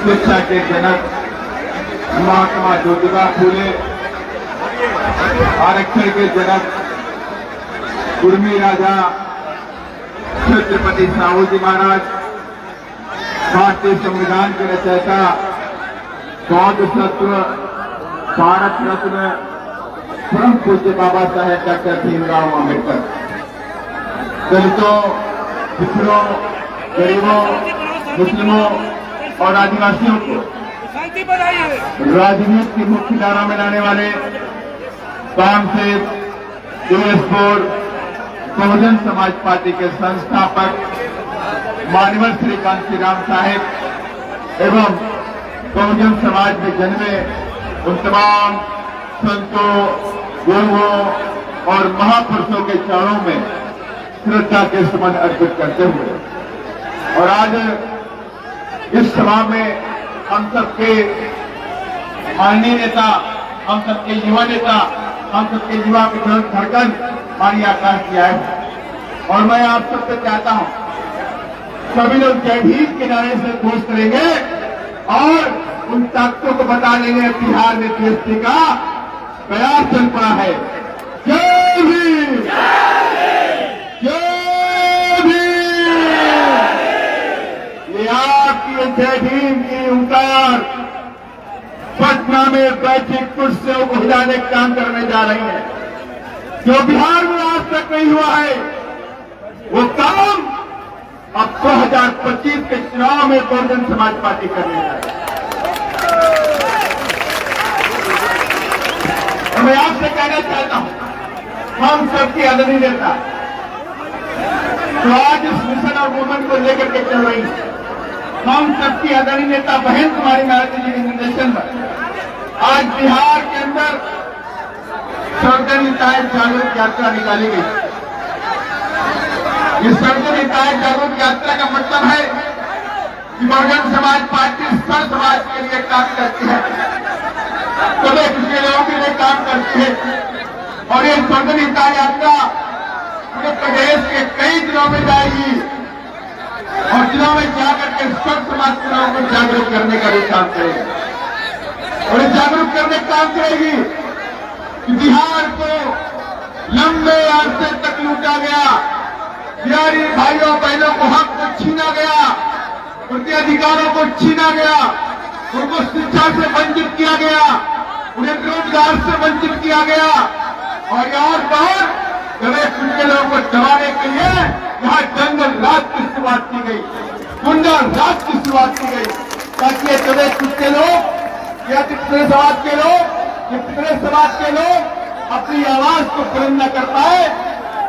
शिक्षा के जनक महात्मा ज्योतिबा फूले, आरक्षण के जनक कुर्मी राजा छत्रपति साहू जी महाराज, भारतीय संविधान के रचयिता बौद्ध सत्व भारत रत्न परम पूज्य बाबा साहेब डॉक्टर भीमराव अम्बेडकर, दलितों, पिछड़ों, गरीबों, मुस्लिमों और आदिवासियों को राजनीति की मुख्य धारा में लाने वाले कामसेव देशपुर बहुजन समाज पार्टी के संस्थापक मानवर श्री कांशीराम साहेब एवं बहुजन समाज में जन्मे उन तमाम संतों, गुरुओं और महापुरुषों के चरणों में श्रद्धा के सुमन अर्पित करते हुए और आज इस सभा में हम सबके माननीय नेता, हम सबके युवा नेता, हम सबके युवा विद्रोह धड़कन माननीय आकाश जी आए हैं और मैं आप सबसे चाहता हूं सभी लोग जय भीम के नारे से घोष करेंगे और उन ताकतों को बता देंगे बिहार में जीएसटी का प्रयास चल पड़ा है। जय भीम, जय भीम। ये आपकी जय भीम की हुंकार पटना में बैठी कुर्सियों को हिलाने का काम करने जा रही है। जो बिहार में आज तक नहीं हुआ है वो काम अब 2025 के चुनाव में बहुजन समाज पार्टी करने जा रही है। और मैं आपसे कहना चाहता हूं हम सबकी आदरणीय नेता तो आज इस मिशन और मूवमेंट को लेकर के चल रही है। हम सबकी आदरणीय नेता बहन कुमारी महाराज जी के निर्देशन में आज बिहार के अंदर सर्वजन हिताय जागरूक यात्रा निकाली गई। इस सर्वजन हिताय जागरूक यात्रा का मतलब है कि बहुजन समाज पार्टी सर्व समाज के लिए काम करती है, सभी के लोगों के लिए काम करती है और ये सर्वजन हिताय यात्रा पूरे प्रदेश के कई जिलों में जाएगी और जिलों में जाकर के सर्व समाज के लोगों को जागरूक करने का भी काम करेगी और जागरूक करने का काम करेगी कि बिहार को लंबे अरसे तक लूटा गया, बिहारी भाइयों बहनों को हक को छीना गया, उनके अधिकारों को छीना गया, उनको शिक्षा से वंचित किया गया, उन्हें रोजगार से वंचित किया गया और और बहुत उनके लोगों को दबाने के लिए यहाँ जंगल राज की शुरुआत की गई, गुंडा राज की शुरुआत की गई ताकि ये सभी कुत्ते लोग या पिछड़े समाज के लोग, ये पिछड़े समाज के लोग अपनी आवाज को बुलंद न कर पाए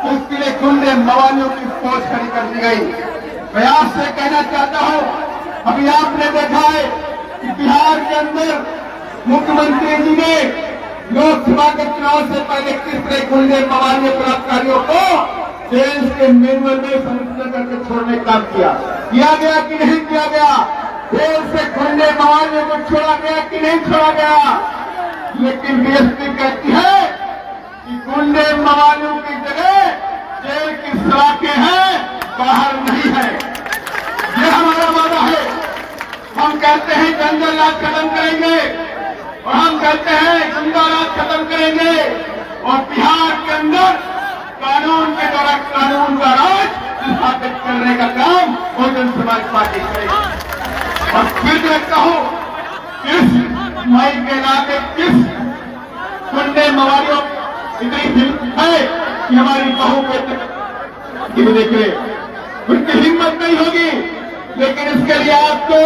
तो उसके लिए गुंडे मवालियों की फौज खड़ी कर दी गई। मैं आपसे कहना चाहता हूं अभी आपने देखा है कि बिहार के अंदर मुख्यमंत्री जी ने लोकसभा के चुनाव से पहले किस तरह गुंडे मवालियों बलात्कारियों को जेल के मैनुअल में संरक्षण करके छोड़ने का काम किया गया कि नहीं किया गया? जेल से गुंडे मवालियों को छोड़ा गया कि नहीं छोड़ा गया? लेकिन बीएसपी कहती है कि गुंडे मवालियों की जगह जेल की सलाखें हैं, बाहर नहीं है। ये हमारा वादा है। हम कहते हैं जंगल राज खत्म करेंगे और हम कहते हैं गुंडा राज खत्म करेंगे और बिहार के अंदर कानून के द्वारा कानून का राज स्थापित करने का काम बहुजन समाज पार्टी करेगी। और फिर मैं कहूं किस माई के इलाके किस गुंडे मवालियों इतनी हिम्मत है कि हमारी बहू के देख ले, उनकी हिम्मत नहीं होगी। लेकिन इसके लिए आपको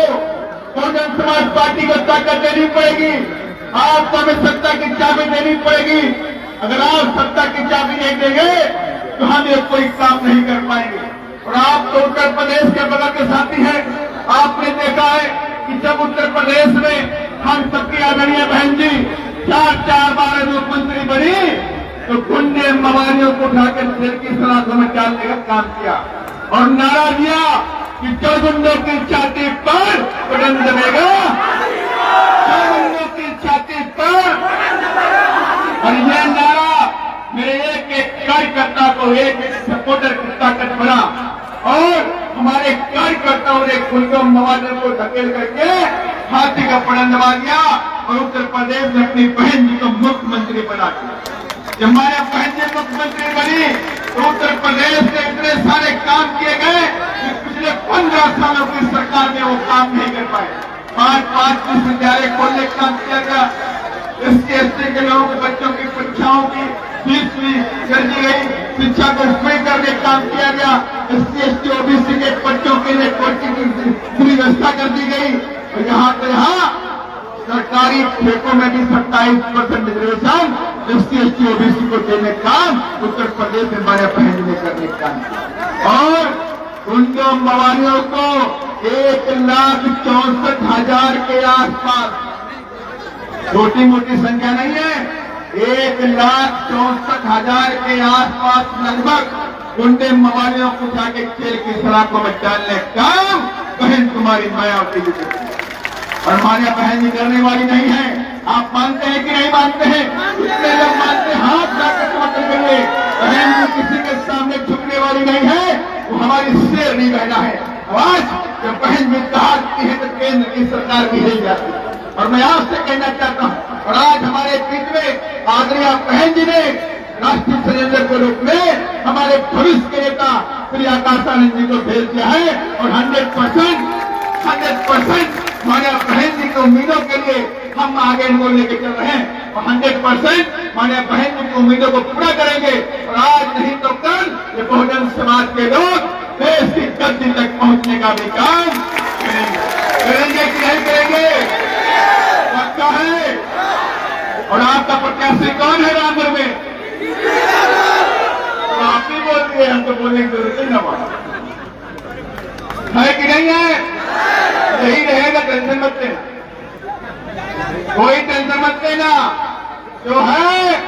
बहुजन समाज पार्टी को ताकत देनी पड़ेगी, आपको हमें सत्ता की चाबी देनी पड़ेगी। अगर आप सत्ता की चाबी नहीं देंगे तो हम ये कोई काम नहीं कर पाएंगे। और आप तो उत्तर प्रदेश के बगल के साथी हैं, आपने देखा है कि जब उत्तर प्रदेश में हम सबकी आदरणीय बहन जी 4 बार मुख्यमंत्री बनी तो गुंडे मवालियों को उठाकर जेल की सलाखों में डालने का काम किया और नारा दिया कि जो गुंडों की छाती पर बटन दबेगा, जो गुंडों की छाती पर। और यह नारा मेरे एक कार्यकर्ता को, एक सपोर्टर की ताकत बना और हमारे कार्यकर्ताओं ने गुंडों मवालियों को धकेल करके हाथी का पड़ा दबा दिया और उत्तर प्रदेश में अपनी बहन जी को मुख्यमंत्री बना दिया। जब हमारे बहन जी मुख्यमंत्री बनी तो उत्तर प्रदेश में इतने सारे काम किए गए कि पिछले 15 सालों की सरकार में वो काम नहीं कर पाए। 5 विश्वविद्यालय खोलने का काम किया गया। एससी एसटी के लोगों के बच्चों की परीक्षाओं की फीस भी कर दी गई। शिक्षा को फ्री करने का काम किया गया। एससी एसटी ओबीसी के बच्चों के लिए कोचिंग की व्यवस्था कर दी गई। और यहाँ तो यहाँ सरकारी ठेकों में भी 27% रिजर्वेशन एससी एसटी ओबीसी को देने का काम उत्तर प्रदेश में हमारे बहन ने करने का काम किया। और उन दो मवालियों को 1,64,000 के आसपास, छोटी मोटी संख्या नहीं है, 1,64,000 के आसपास लगभग गुंडे मवालियों को जाके खेल की सलाखों में डालने का काम बहन तुम्हारी मायावती जी करती है। और हमारे बहन जी करने वाली नहीं है। आप मानते हैं कि नहीं मानते हैं? कितने लोग मानते हैं? हाथ जाकर समर्थन करिए। बहन जी किसी के सामने झुकने वाली नहीं है, वो हमारी शेर नहीं बहना है। आज जब बहन जी कहाती है तो केंद्र की सरकार भी हिल जाती है। और मैं आपसे कहना चाहता हूं, और आज हमारे बीच में आदरणीय बहन जी ने राष्ट्रीय षड्यंत्र के रूप में हमारे भविष्य के नेता श्री आकाशानंद जी को भेज दिया है। और 100% हमारे बहन जी की उम्मीदों के लिए हम आगे इनको लेके चल रहे हैं। और 100% हमारे बहन जी की उम्मीदों को पूरा करेंगे। और आज नहीं तो कल ये बहुजन समाज के लोग देश की गद्दी तक पहुंचने का भी काम करेंगे कि नहीं करेंगे? पक्का है। और आपका प्रत्याशी कौन है रामपुर में? तो आप ही बोल दिए, हम तो बोलने की जरूरत नहीं है कि नहीं है? यही रहेगा, टेंशन मत लेना, कोई टेंशन मत लेना, जो है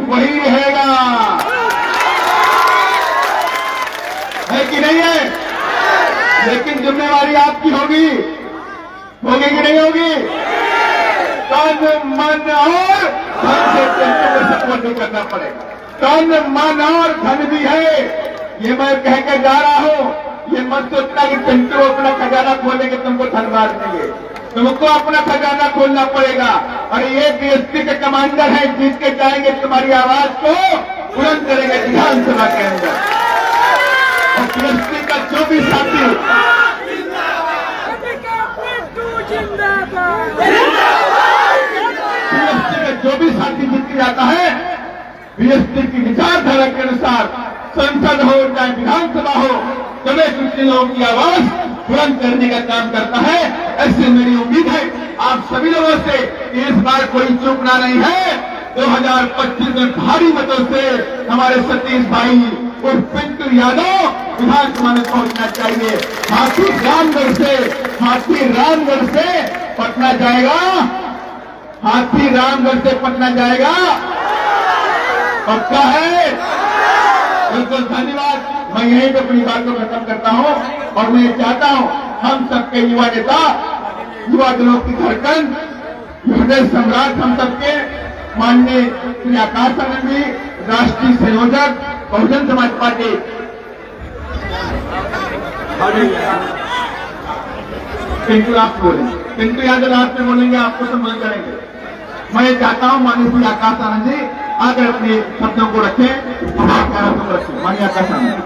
वही रहेगा, है कि नहीं है? लेकिन जिम्मेवारी आपकी होगी कि नहीं होगी? तन मन और धन से टेंशन को सपोर्ट नहीं करना पड़ेगा। तन मन और धन भी है, ये मैं कह के जा रहा हूं। ये मत सोचना कि पिंटू अपना खजाना खोलेंगे तुमको धन मार देंगे। तुमको अपना खजाना खोलना पड़ेगा। और ये बीएसपी के कमांडर हैं, जीत के जाएंगे, तुम्हारी आवाज को बुलंद करेंगे विधानसभा के अंदर। और बीएसपी का जो भी साथी जो भी साथी जीत के जाता है, बीएसपी की विचारधारा के अनुसार संसद हो चाहे विधानसभा हो, सभी कुछ लोगों की आवाज बुलंद करने का काम करता है। ऐसे मेरी उम्मीद है आप सभी लोगों से इस बार कोई चूकना नहीं है। 2025 में भारी मतों से हमारे सतीश भाई और पिंटू यादव विधानसभा में पहुंचना चाहिए। हाथी रामगढ़ से पटना जाएगा, हाथी रामगढ़ से पटना जाएगा, पक्का है? बिल्कुल, धन्यवाद। मैं यहीं पे अपनी बात को खत्म करता हूं। और मैं चाहता हूं हम सबके युवा नेता, युवा दलों की धड़कन, हृदय सम्राट हम सबके माननीय श्री आकाशानंद जी, राष्ट्रीय संयोजक बहुजन समाज पार्टी, पिंटू आप बोले, पिंटू यादव रात में बोलेंगे, आपको संबोधित करेंगे। मैं चाहता हूं माननीय श्री आकाशानंद जी आकर अपने शब्दों को रखें, हमारे ख्यालों को रखें। माननीय आकाशानंद।